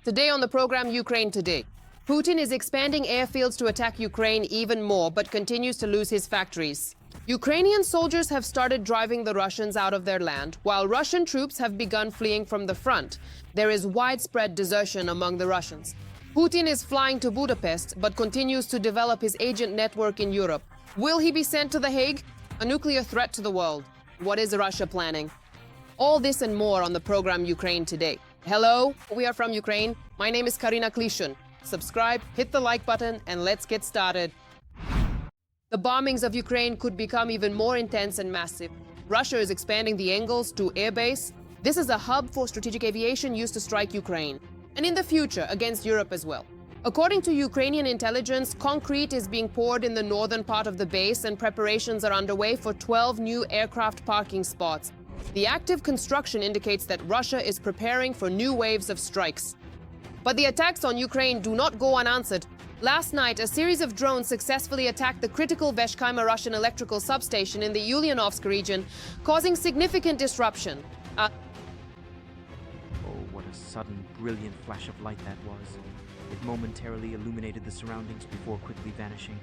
Today on the program, Ukraine Today. Putin is expanding airfields to attack Ukraine even more, but continues to lose his factories. Ukrainian soldiers have started driving the Russians out of their land, while Russian troops have begun fleeing from the front. There is widespread desertion among the Russians. Putin is flying to Budapest, but continues to develop his agent network in Europe. Will he be sent to The Hague? A nuclear threat to the world. What is Russia planning? All this and more on the program Ukraine Today. Hello, we are from Ukraine. My name is Karina Klishun. Subscribe, hit the like button, and let's get started. The bombings of Ukraine could become even more intense and massive. Russia is expanding the Engels to airbase. This is a hub for strategic aviation used to strike Ukraine, and in the future against Europe as well. According to Ukrainian intelligence, concrete is being poured in the northern part of the base, and preparations are underway for 12 new aircraft parking spots. The active construction indicates that Russia is preparing for new waves of strikes. But the attacks on Ukraine do not go unanswered. Last night, a series of drones successfully attacked the critical Veshkaima Russian electrical substation in the Ulyanovsk region, causing significant disruption. Oh, what a sudden, brilliant flash of light that was. It momentarily illuminated the surroundings before quickly vanishing.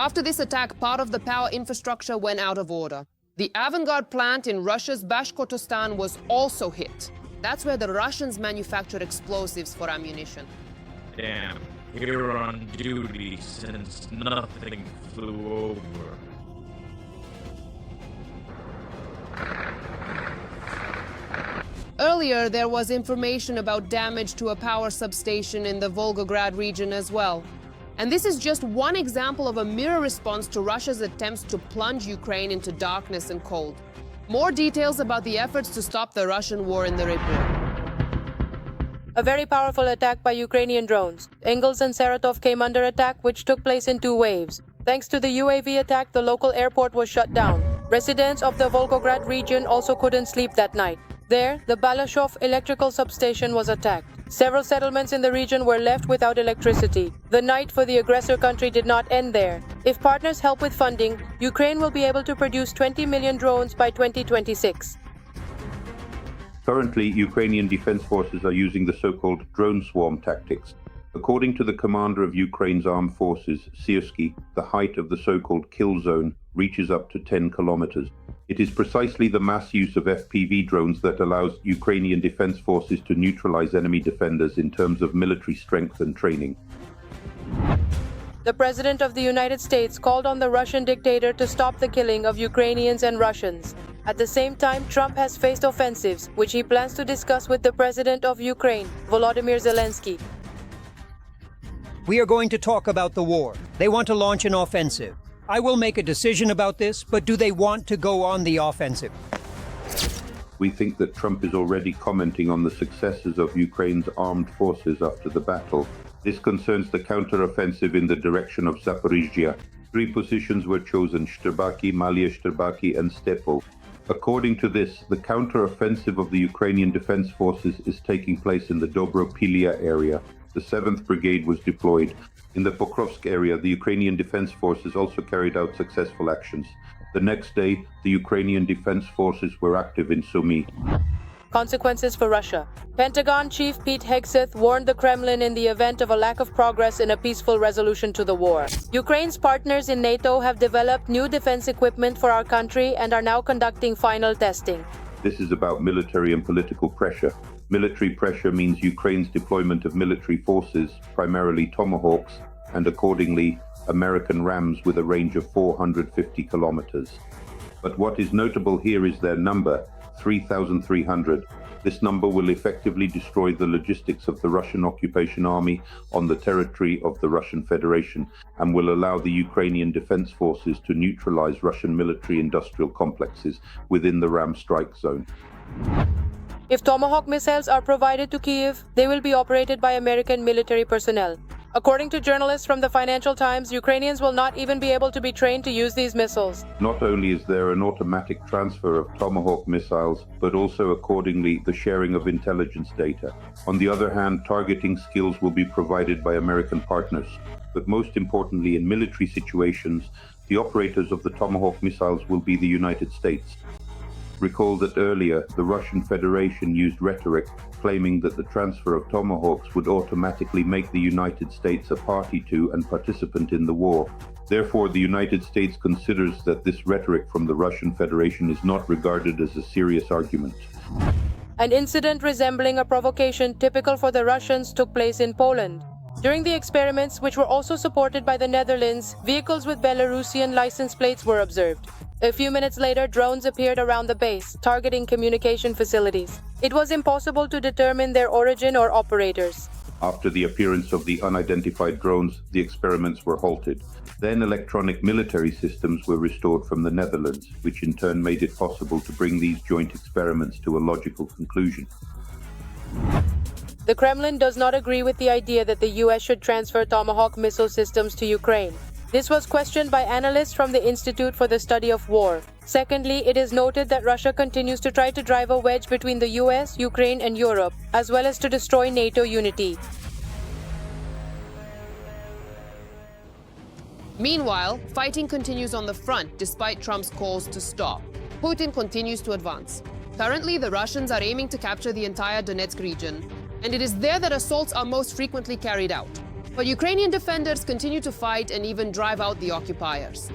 After this attack, part of the power infrastructure went out of order. The Avangard plant in Russia's Bashkortostan was also hit. That's where the Russians manufacture explosives for ammunition. Damn, here on duty since nothing flew over. Earlier, there was information about damage to a power substation in the Volgograd region as well. And this is just one example of a mirror response to Russia's attempts to plunge Ukraine into darkness and cold. More details about the efforts to stop the Russian war in the report. A very powerful attack by Ukrainian drones. Engels and Saratov came under attack, which took place in 2 waves. Thanks to the UAV attack, the local airport was shut down. Residents of the Volgograd region also couldn't sleep that night. There, the Balashov electrical substation was attacked. Several settlements in the region were left without electricity. The night for the aggressor country did not end there. If partners help with funding, Ukraine will be able to produce 20 million drones by 2026. Currently, Ukrainian defense forces are using the so-called drone swarm tactics. According to the commander of Ukraine's armed forces, Syrskyi, the height of the so-called kill zone reaches up to 10 kilometers. It is precisely the mass use of FPV drones that allows Ukrainian defense forces to neutralize enemy defenders in terms of military strength and training. The President of the United States called on the Russian dictator to stop the killing of Ukrainians and Russians. At the same time, Trump has faced offensives, which he plans to discuss with the President of Ukraine, Volodymyr Zelensky. We are going to talk about the war. They want to launch an offensive. I will make a decision about this, but do they want to go on the offensive? We think that Trump is already commenting on the successes of Ukraine's armed forces after the battle. This concerns the counter-offensive in the direction of Zaporizhzhia. 3 positions were chosen: Shterbaki, Malia Shterbaki, and Stepo. According to this, the counter-offensive of the Ukrainian defense forces is taking place in the Dobropilia area. The 7th Brigade was deployed. In the Pokrovsk area, the Ukrainian defense forces also carried out successful actions. The next day, the Ukrainian defense forces were active in Sumy. Consequences for Russia. Pentagon Chief Pete Hegseth warned the Kremlin in the event of a lack of progress in a peaceful resolution to the war. Ukraine's partners in NATO have developed new defense equipment for our country and are now conducting final testing. This is about military and political pressure. Military pressure means Ukraine's deployment of military forces, primarily Tomahawks, and accordingly, American Rams with a range of 450 kilometers. But what is notable here is their number, 3,300. This number will effectively destroy the logistics of the Russian occupation army on the territory of the Russian Federation and will allow the Ukrainian defense forces to neutralize Russian military-industrial complexes within the Ram strike zone. If Tomahawk missiles are provided to Kyiv, they will be operated by American military personnel. According to journalists from the Financial Times, Ukrainians will not even be able to be trained to use these missiles. Not only is there an automatic transfer of Tomahawk missiles, but also accordingly the sharing of intelligence data. On the other hand, targeting skills will be provided by American partners. But most importantly, in military situations, the operators of the Tomahawk missiles will be the United States. Recall that earlier, the Russian Federation used rhetoric claiming that the transfer of Tomahawks would automatically make the United States a party to and participant in the war. Therefore, the United States considers that this rhetoric from the Russian Federation is not regarded as a serious argument. An incident resembling a provocation typical for the Russians took place in Poland. During the experiments, which were also supported by the Netherlands, vehicles with Belarusian license plates were observed. A few minutes later, drones appeared around the base, targeting communication facilities. It was impossible to determine their origin or operators. After the appearance of the unidentified drones, the experiments were halted. Then electronic military systems were restored from the Netherlands, which in turn made it possible to bring these joint experiments to a logical conclusion. The Kremlin does not agree with the idea that the US should transfer Tomahawk missile systems to Ukraine. This was questioned by analysts from the Institute for the Study of War. Secondly, it is noted that Russia continues to try to drive a wedge between the US, Ukraine, and Europe, as well as to destroy NATO unity. Meanwhile, fighting continues on the front despite Trump's calls to stop. Putin continues to advance. Currently, the Russians are aiming to capture the entire Donetsk region, and it is there that assaults are most frequently carried out. But Ukrainian defenders continue to fight and even drive out the occupiers.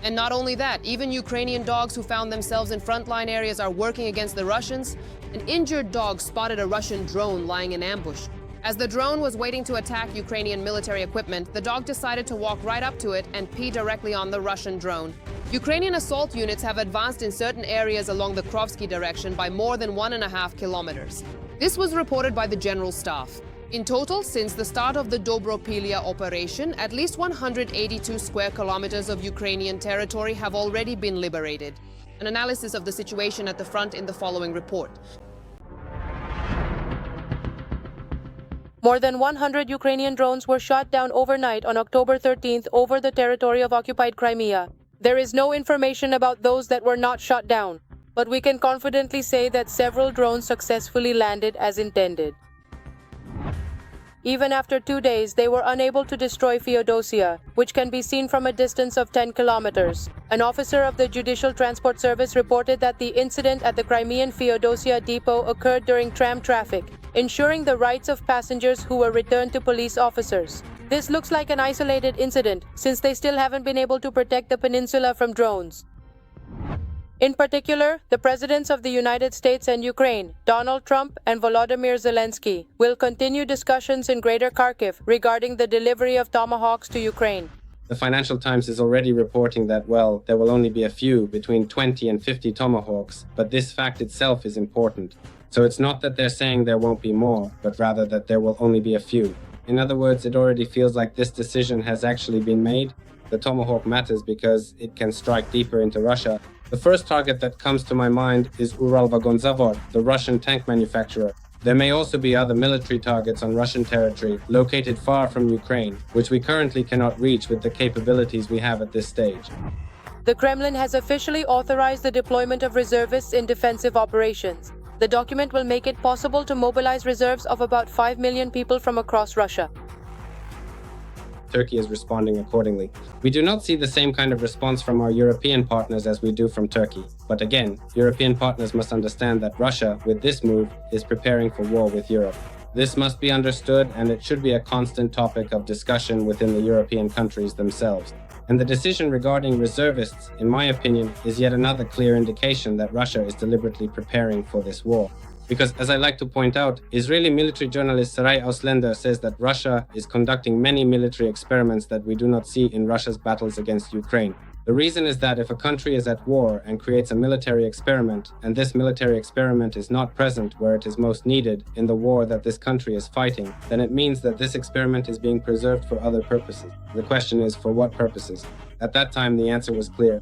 And not only that, even Ukrainian dogs who found themselves in frontline areas are working against the Russians. An injured dog spotted a Russian drone lying in ambush. As the drone was waiting to attack Ukrainian military equipment, the dog decided to walk right up to it and pee directly on the Russian drone. Ukrainian assault units have advanced in certain areas along the Krovsky direction by more than 1.5 kilometers. This was reported by the General Staff. In total, since the start of the Dobropilia operation, at least 182 square kilometers of Ukrainian territory have already been liberated. An analysis of the situation at the front in the following report. More than 100 Ukrainian drones were shot down overnight on October 13th over the territory of occupied Crimea. There is no information about those that were not shot down, but we can confidently say that several drones successfully landed as intended. Even after 2 days, they were unable to destroy Feodosia, which can be seen from a distance of 10 kilometers. An officer of the Judicial Transport Service reported that the incident at the Crimean Feodosia depot occurred during tram traffic, ensuring the rights of passengers who were returned to police officers. This looks like an isolated incident, since they still haven't been able to protect the peninsula from drones. In particular, the presidents of the United States and Ukraine, Donald Trump and Volodymyr Zelensky, will continue discussions in Greater Kharkiv regarding the delivery of Tomahawks to Ukraine. The Financial Times is already reporting that, well, there will only be a few, between 20 and 50 Tomahawks, but this fact itself is important. So it's not that they're saying there won't be more, but rather that there will only be a few. In other words, it already feels like this decision has actually been made. The Tomahawk matters because it can strike deeper into Russia. The first target that comes to my mind is Uralvagonzavod, the Russian tank manufacturer. There may also be other military targets on Russian territory, located far from Ukraine, which we currently cannot reach with the capabilities we have at this stage. The Kremlin has officially authorized the deployment of reservists in defensive operations. The document will make it possible to mobilize reserves of about 5 million people from across Russia. Turkey is responding accordingly. We do not see the same kind of response from our European partners as we do from Turkey. But again, European partners must understand that Russia, with this move, is preparing for war with Europe. This must be understood, and it should be a constant topic of discussion within the European countries themselves. And the decision regarding reservists, in my opinion, is yet another clear indication that Russia is deliberately preparing for this war. Because, as I like to point out, Israeli military journalist Sarai Auslender says that Russia is conducting many military experiments that we do not see in Russia's battles against Ukraine. The reason is that if a country is at war and creates a military experiment, and this military experiment is not present where it is most needed in the war that this country is fighting, then it means that this experiment is being preserved for other purposes. The question is, for what purposes? At that time, the answer was clear.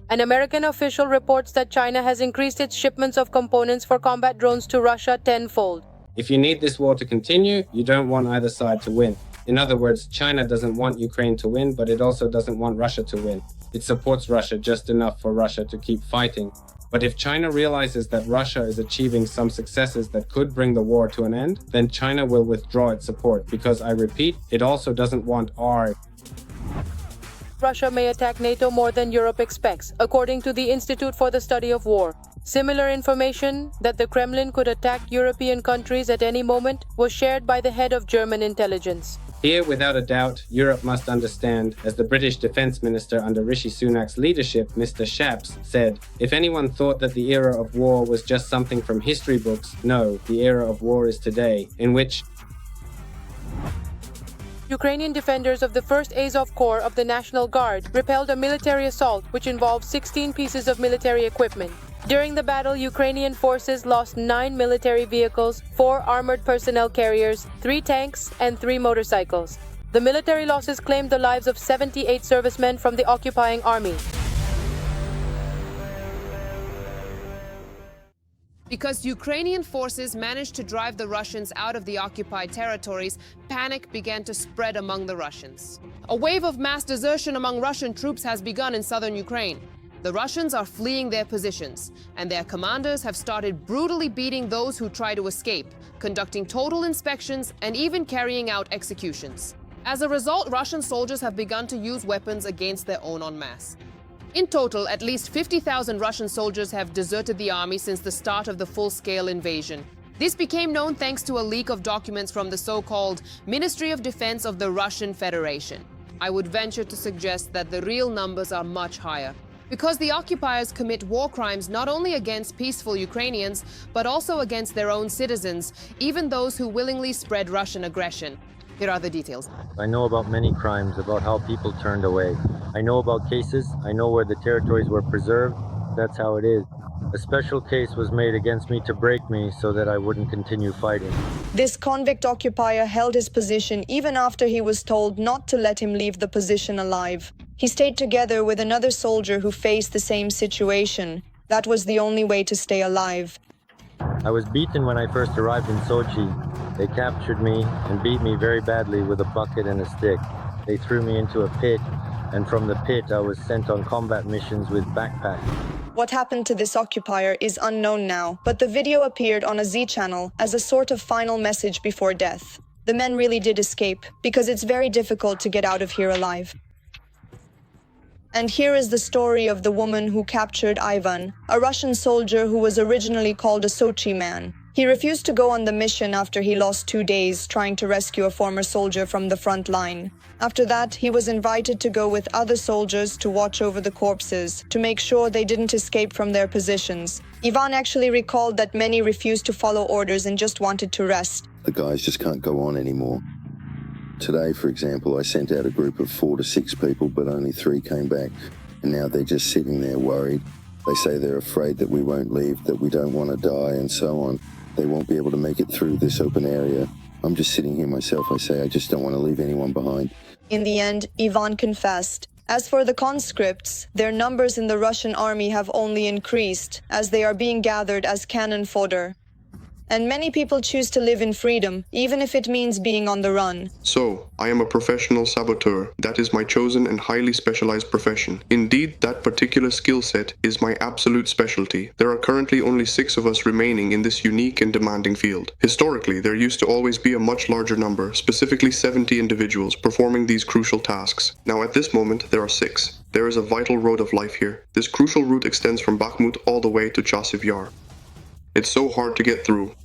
An American official reports that China has increased its shipments of components for combat drones to Russia tenfold. If you need this war to continue, you don't want either side to win. In other words, China doesn't want Ukraine to win, but it also doesn't want Russia to win. It supports Russia just enough for Russia to keep fighting. But if China realizes that Russia is achieving some successes that could bring the war to an end, then China will withdraw its support because, I repeat, it also doesn't want Russia may attack NATO more than Europe expects, according to the Institute for the Study of War. Similar information that the Kremlin could attack European countries at any moment was shared by the head of German intelligence. Here, without a doubt, Europe must understand, as the British Defence Minister under Rishi Sunak's leadership, Mr. Shapps, said, if anyone thought that the era of war was just something from history books, no, the era of war is today, in which Ukrainian defenders of the 1st Azov Corps of the National Guard repelled a military assault which involved 16 pieces of military equipment. During the battle, Ukrainian forces lost 9 military vehicles, 4 armored personnel carriers, 3 tanks, and 3 motorcycles. The military losses claimed the lives of 78 servicemen from the occupying army. Because Ukrainian forces managed to drive the Russians out of the occupied territories, panic began to spread among the Russians. A wave of mass desertion among Russian troops has begun in southern Ukraine. The Russians are fleeing their positions, and their commanders have started brutally beating those who try to escape, conducting total inspections, and even carrying out executions. As a result, Russian soldiers have begun to use weapons against their own en masse. In total, at least 50,000 Russian soldiers have deserted the army since the start of the full-scale invasion. This became known thanks to a leak of documents from the so-called Ministry of Defense of the Russian Federation. I would venture to suggest that the real numbers are much higher, because the occupiers commit war crimes not only against peaceful Ukrainians, but also against their own citizens, even those who willingly spread Russian aggression. Here are the details. I know about many crimes, about how people turned away. I know about cases, I know where the territories were preserved. That's how it is. A special case was made against me to break me so that I wouldn't continue fighting. This convict occupier held his position even after he was told not to let him leave the position alive. He stayed together with another soldier who faced the same situation. That was the only way to stay alive. I was beaten when I first arrived in Sochi. They captured me and beat me very badly with a bucket and a stick. They threw me into a pit, and from the pit I was sent on combat missions with backpacks. What happened to this occupier is unknown now, but the video appeared on a Z channel as a sort of final message before death. The men really did escape, because it's very difficult to get out of here alive. And here is the story of the woman who captured Ivan, a Russian soldier who was originally called a Sochi man. He refused to go on the mission after he lost 2 days trying to rescue a former soldier from the front line. After that, he was invited to go with other soldiers to watch over the corpses, to make sure they didn't escape from their positions. Ivan actually recalled that many refused to follow orders and just wanted to rest. The guys just can't go on anymore. Today, for example, I sent out a group of 4 to 6 people, but only 3 came back. And now they're just sitting there worried. They say they're afraid that we won't leave, that we don't want to die, and so on. They won't be able to make it through this open area. I'm just sitting here myself. I say I just don't want to leave anyone behind. In the end, Ivan confessed. As for the conscripts, their numbers in the Russian army have only increased, as they are being gathered as cannon fodder. And many people choose to live in freedom, even if it means being on the run. So, I am a professional saboteur. That is my chosen and highly specialized profession. Indeed, that particular skill set is my absolute specialty. There are currently only 6 of us remaining in this unique and demanding field. Historically, there used to always be a much larger number, specifically 70 individuals, performing these crucial tasks. Now at this moment, there are 6. There is a vital road of life here. This crucial route extends from Bakhmut all the way to Chasiv Yar. It's so hard to get through.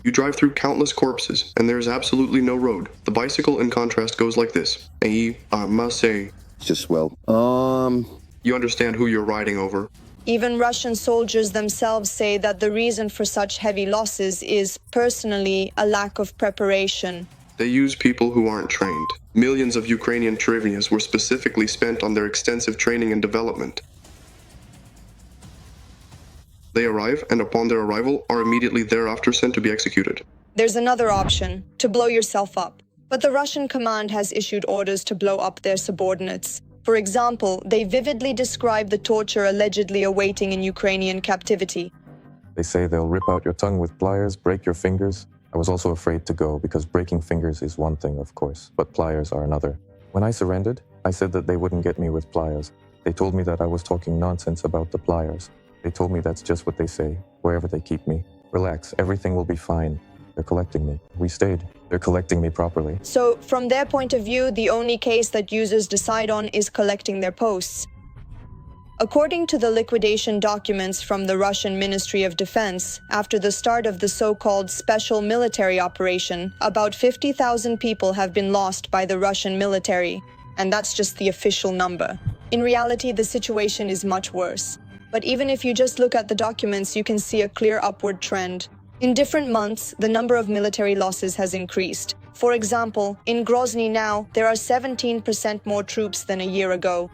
You drive through countless corpses, and there is absolutely no road. The bicycle, in contrast, goes like this. Just, well, You understand who you're riding over. Even Russian soldiers themselves say that the reason for such heavy losses is, personally, a lack of preparation. They use people who aren't trained. Millions of Ukrainian Cherevnias were specifically spent on their extensive training and development. They arrive, and upon their arrival, are immediately thereafter sent to be executed. There's another option, to blow yourself up. But the Russian command has issued orders to blow up their subordinates. For example, they vividly describe the torture allegedly awaiting in Ukrainian captivity. They say they'll rip out your tongue with pliers, break your fingers. I was also afraid to go because breaking fingers is one thing, of course, but pliers are another. When I surrendered, I said that they wouldn't get me with pliers. They told me that I was talking nonsense about the pliers. They told me that's just what they say, wherever they keep me. Relax, everything will be fine. They're collecting me. We stayed. They're collecting me properly. So, from their point of view, the only case that users decide on is collecting their posts. According to the liquidation documents from the Russian Ministry of Defense, after the start of the so-called special military operation, about 50,000 people have been lost by the Russian military, and that's just the official number. In reality, the situation is much worse. But even if you just look at the documents, you can see a clear upward trend. In different months, the number of military losses has increased. For example, in Grozny now, there are 17% more troops than a year ago.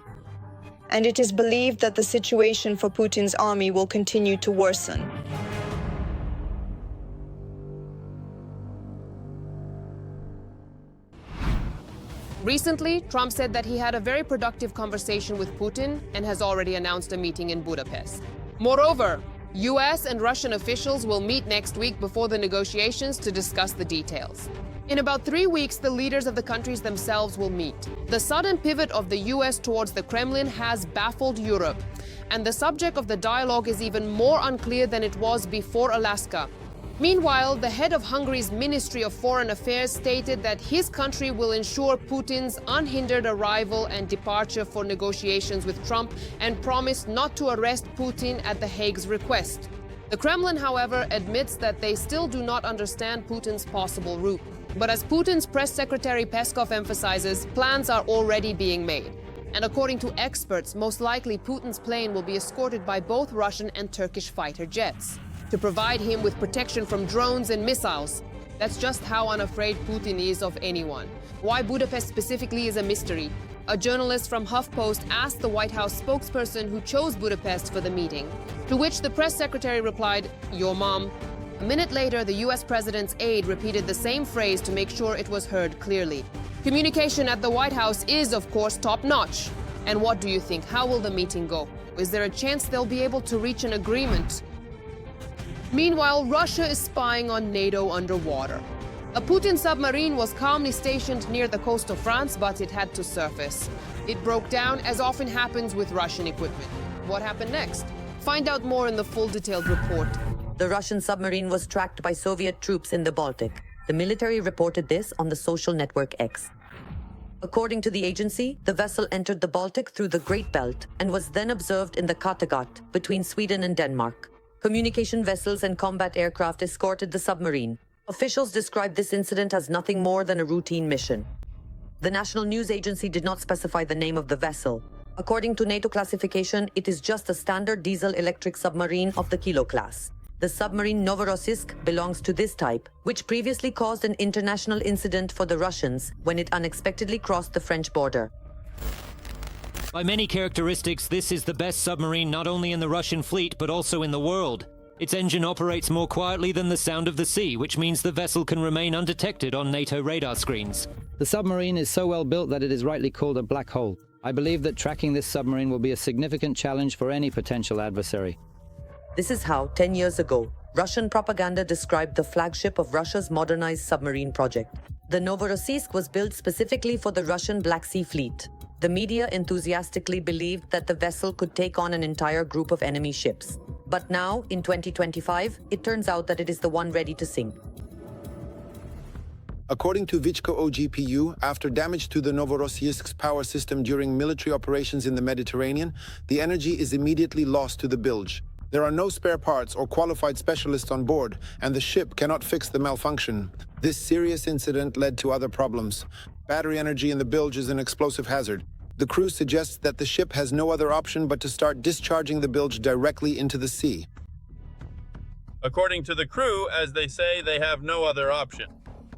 And it is believed that the situation for Putin's army will continue to worsen. Recently, Trump said that he had a very productive conversation with Putin and has already announced a meeting in Budapest. Moreover, US and Russian officials will meet next week before the negotiations to discuss the details. In about 3 weeks, the leaders of the countries themselves will meet. The sudden pivot of the US towards the Kremlin has baffled Europe, and the subject of the dialogue is even more unclear than it was before Alaska. Meanwhile, the head of Hungary's Ministry of Foreign Affairs stated that his country will ensure Putin's unhindered arrival and departure for negotiations with Trump and promised not to arrest Putin at the Hague's request. The Kremlin, however, admits that they still do not understand Putin's possible route. But as Putin's press secretary Peskov emphasizes, plans are already being made. And according to experts, most likely Putin's plane will be escorted by both Russian and Turkish fighter jets to provide him with protection from drones and missiles. That's just how unafraid Putin is of anyone. Why Budapest specifically is a mystery. A journalist from HuffPost asked the White House spokesperson who chose Budapest for the meeting, to which the press secretary replied, "Your mom." A minute later, the US president's aide repeated the same phrase to make sure it was heard clearly. Communication at the White House is, of course, top-notch. And what do you think? How will the meeting go? Is there a chance they'll be able to reach an agreement? Meanwhile, Russia is spying on NATO underwater. A Putin submarine was calmly stationed near the coast of France, but it had to surface. It broke down, as often happens with Russian equipment. What happened next? Find out more in the full detailed report. The Russian submarine was tracked by Soviet troops in the Baltic. The military reported this on the social network X. According to the agency, the vessel entered the Baltic through the Great Belt and was then observed in the Kattegat between Sweden and Denmark. Communication vessels and combat aircraft escorted the submarine. Officials described this incident as nothing more than a routine mission. The National News Agency did not specify the name of the vessel. According to NATO classification, it is just a standard diesel-electric submarine of the Kilo class. The submarine Novorossiysk belongs to this type, which previously caused an international incident for the Russians when it unexpectedly crossed the French border. By many characteristics, this is the best submarine not only in the Russian fleet, but also in the world. Its engine operates more quietly than the sound of the sea, which means the vessel can remain undetected on NATO radar screens. The submarine is so well built that it is rightly called a black hole. I believe that tracking this submarine will be a significant challenge for any potential adversary. This is how, 10 years ago, Russian propaganda described the flagship of Russia's modernized submarine project. The Novorossiysk was built specifically for the Russian Black Sea Fleet. The media enthusiastically believed that the vessel could take on an entire group of enemy ships. But now, in 2025, it turns out that it is the one ready to sink. According to Vichko OGPU, after damage to the Novorossiysk's power system during military operations in the Mediterranean, the energy is immediately lost to the bilge. There are no spare parts or qualified specialists on board, and the ship cannot fix the malfunction. This serious incident led to other problems. Battery energy in the bilge is an explosive hazard. The crew suggests that the ship has no other option but to start discharging the bilge directly into the sea. According to the crew, as they say, they have no other option.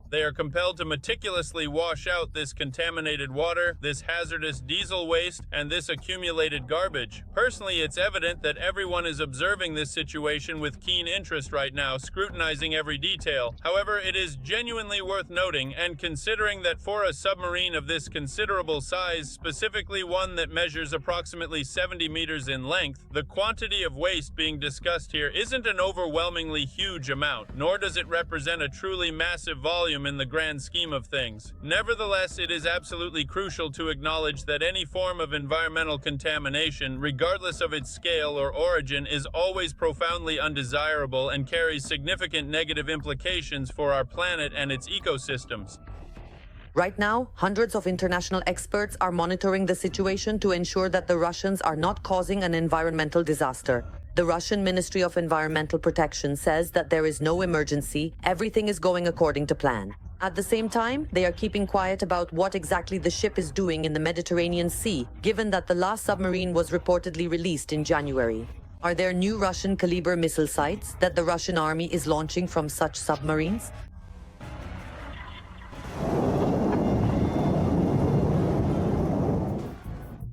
They are compelled to meticulously wash out this contaminated water, this hazardous diesel waste, and this accumulated garbage. Personally, it's evident that everyone is observing this situation with keen interest right now, scrutinizing every detail. However, it is genuinely worth noting, and considering that for a submarine of this considerable size, specifically one that measures approximately 70 meters in length, the quantity of waste being discussed here isn't an overwhelmingly huge amount, nor does it represent a truly massive volume in the grand scheme of things. Nevertheless, it is absolutely crucial to acknowledge that any form of environmental contamination, regardless of its scale or origin, is always profoundly undesirable and carries significant negative implications for our planet and its ecosystems. Right now, hundreds of international experts are monitoring the situation to ensure that the Russians are not causing an environmental disaster. The Russian Ministry of Environmental Protection says that there is no emergency, everything is going according to plan. At the same time, they are keeping quiet about what exactly the ship is doing in the Mediterranean Sea, given that the last submarine was reportedly released in January. Are there new Russian caliber missile sites that the Russian army is launching from such submarines?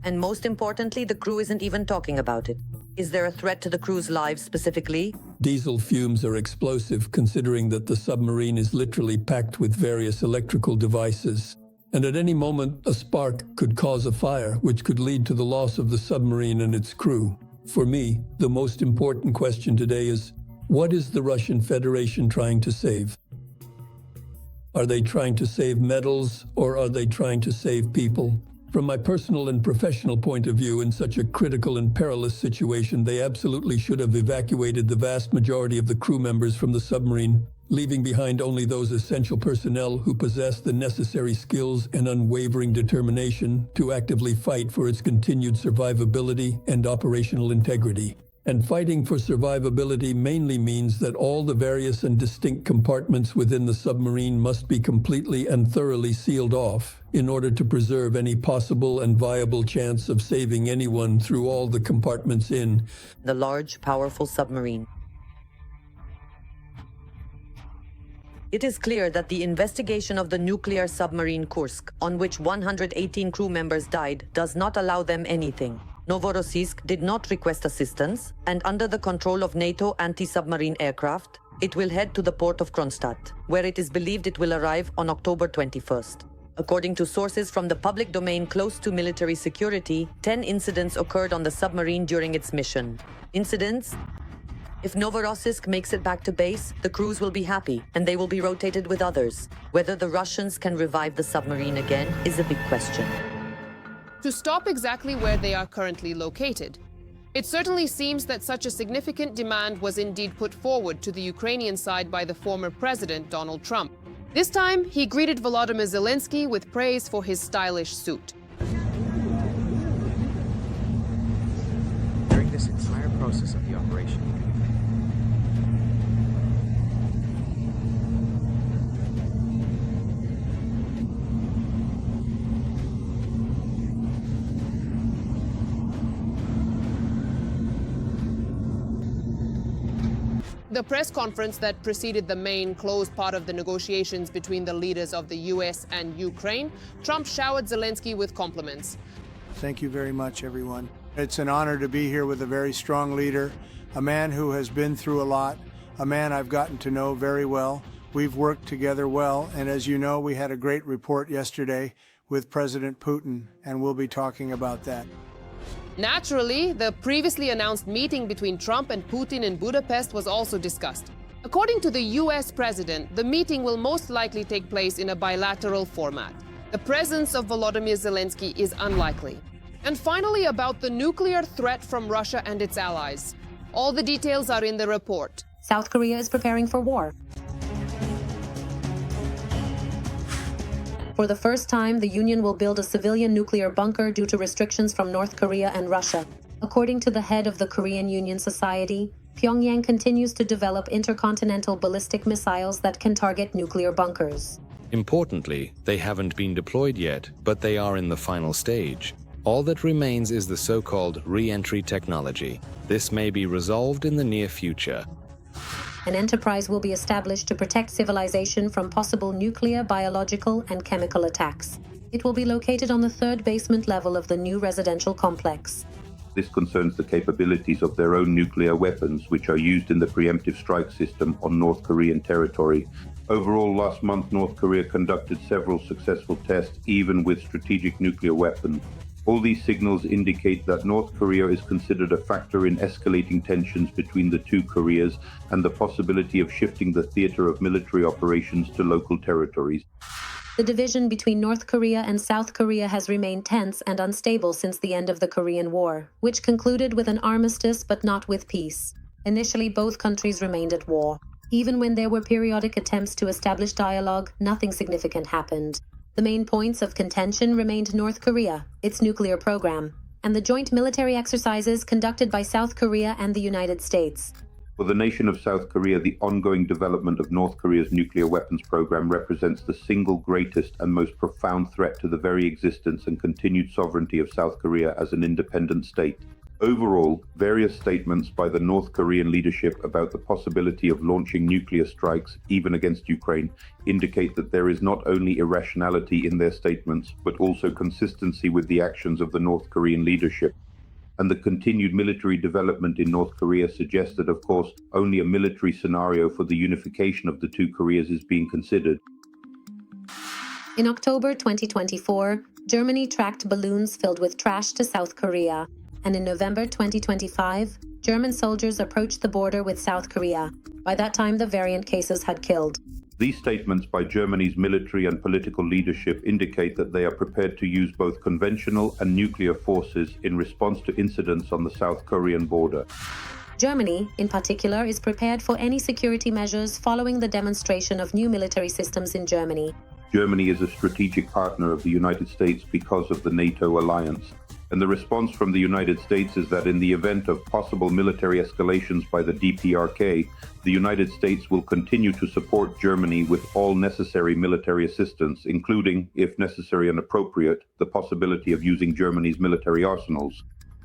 And most importantly, the crew isn't even talking about it. Is there a threat to the crew's lives specifically? Diesel fumes are explosive, considering that the submarine is literally packed with various electrical devices. And at any moment, a spark could cause a fire, which could lead to the loss of the submarine and its crew. For me, the most important question today is, what is the Russian Federation trying to save? Are they trying to save medals, or are they trying to save people? From my personal and professional point of view, in such a critical and perilous situation, they absolutely should have evacuated the vast majority of the crew members from the submarine, leaving behind only those essential personnel who possess the necessary skills and unwavering determination to actively fight for its continued survivability and operational integrity. And fighting for survivability mainly means that all the various and distinct compartments within the submarine must be completely and thoroughly sealed off in order to preserve any possible and viable chance of saving anyone through all the compartments in the large, powerful submarine. It is clear that the investigation of the nuclear submarine Kursk, on which 118 crew members died, does not allow them anything. Novorossiysk did not request assistance, and under the control of NATO anti-submarine aircraft, it will head to the port of Kronstadt, where it is believed it will arrive on October 21st. According to sources from the public domain close to military security, 10 incidents occurred on the submarine during its mission. Incidents? If Novorossiysk makes it back to base, the crews will be happy, and they will be rotated with others. Whether the Russians can revive the submarine again is a big question. To stop exactly where they are currently located, it certainly seems that such a significant demand was indeed put forward to the Ukrainian side by the former president, Donald Trump. This time, he greeted Volodymyr Zelensky with praise for his stylish suit. During this entire process of the operation, The press conference that preceded the main closed part of the negotiations between the leaders of the US and Ukraine, Trump showered Zelensky with compliments. Thank you very much, everyone. It's an honor to be here with a very strong leader, a man who has been through a lot, a man I've gotten to know very well. We've worked together well, and as you know, we had a great report yesterday with President Putin, and we'll be talking about that. Naturally, the previously announced meeting between Trump and Putin in Budapest was also discussed. According to the US president, the meeting will most likely take place in a bilateral format. The presence of Volodymyr Zelensky is unlikely. And finally, about the nuclear threat from Russia and its allies. All the details are in the report. South Korea is preparing for war. For the first time, the Union will build a civilian nuclear bunker due to restrictions from North Korea and Russia. According to the head of the Korean Union Society, Pyongyang continues to develop intercontinental ballistic missiles that can target nuclear bunkers. Importantly, they haven't been deployed yet, but they are in the final stage. All that remains is the so-called re-entry technology. This may be resolved in the near future. An enterprise will be established to protect civilization from possible nuclear, biological, and chemical attacks. It will be located on the 3rd basement level of the new residential complex. This concerns the capabilities of their own nuclear weapons, which are used in the preemptive strike system on North Korean territory. Overall, last month, North Korea conducted several successful tests, even with strategic nuclear weapons. All these signals indicate that North Korea is considered a factor in escalating tensions between the two Koreas and the possibility of shifting the theater of military operations to local territories. The division between North Korea and South Korea has remained tense and unstable since the end of the Korean War, which concluded with an armistice but not with peace. Initially, both countries remained at war. Even when there were periodic attempts to establish dialogue, nothing significant happened. The main points of contention remained North Korea, its nuclear program, and the joint military exercises conducted by South Korea and the United States. For the nation of South Korea, the ongoing development of North Korea's nuclear weapons program represents the single greatest and most profound threat to the very existence and continued sovereignty of South Korea as an independent state. Overall, various statements by the North Korean leadership about the possibility of launching nuclear strikes, even against Ukraine, indicate that there is not only irrationality in their statements, but also consistency with the actions of the North Korean leadership. And the continued military development in North Korea suggests that, of course, only a military scenario for the unification of the two Koreas is being considered. In October 2024, Germany tracked balloons filled with trash to South Korea. And in November 2025, German soldiers approached the border with South Korea. By that time, the variant cases had killed. These statements by Germany's military and political leadership indicate that they are prepared to use both conventional and nuclear forces in response to incidents on the South Korean border. Germany, in particular, is prepared for any security measures following the demonstration of new military systems in Germany. Germany is a strategic partner of the United States because of the NATO alliance. And the response from the United States is that in the event of possible military escalations by the DPRK, the United States will continue to support Germany with all necessary military assistance, including, if necessary and appropriate, the possibility of using Germany's military arsenals.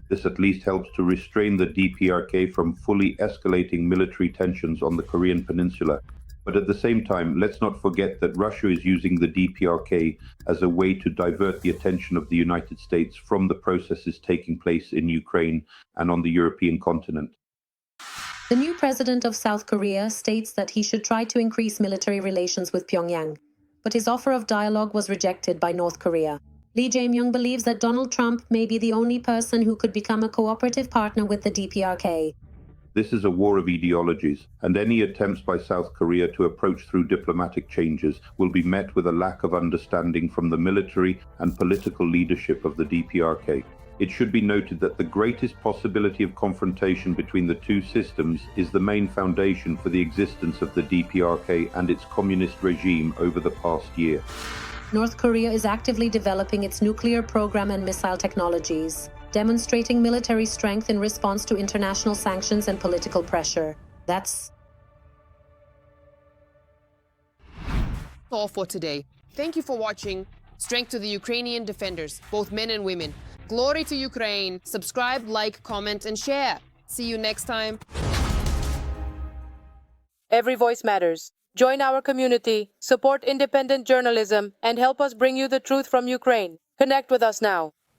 This at least helps to restrain the DPRK from fully escalating military tensions on the Korean peninsula. But at the same time, let's not forget that Russia is using the DPRK as a way to divert the attention of the United States from the processes taking place in Ukraine and on the European continent. The new president of South Korea states that he should try to increase military relations with Pyongyang, but his offer of dialogue was rejected by North Korea. Lee Jae-myung believes that Donald Trump may be the only person who could become a cooperative partner with the DPRK. This is a war of ideologies, and any attempts by South Korea to approach through diplomatic changes will be met with a lack of understanding from the military and political leadership of the DPRK. It should be noted that the greatest possibility of confrontation between the two systems is the main foundation for the existence of the DPRK and its communist regime over the past year. North Korea is actively developing its nuclear program and missile technologies, demonstrating military strength in response to international sanctions and political pressure. That's all for today. Thank you for watching. Strength to the Ukrainian defenders, both men and women. Glory to Ukraine. Subscribe, like, comment, and share. See you next time. Every voice matters. Join our community, support independent journalism, and help us bring you the truth from Ukraine. Connect with us now.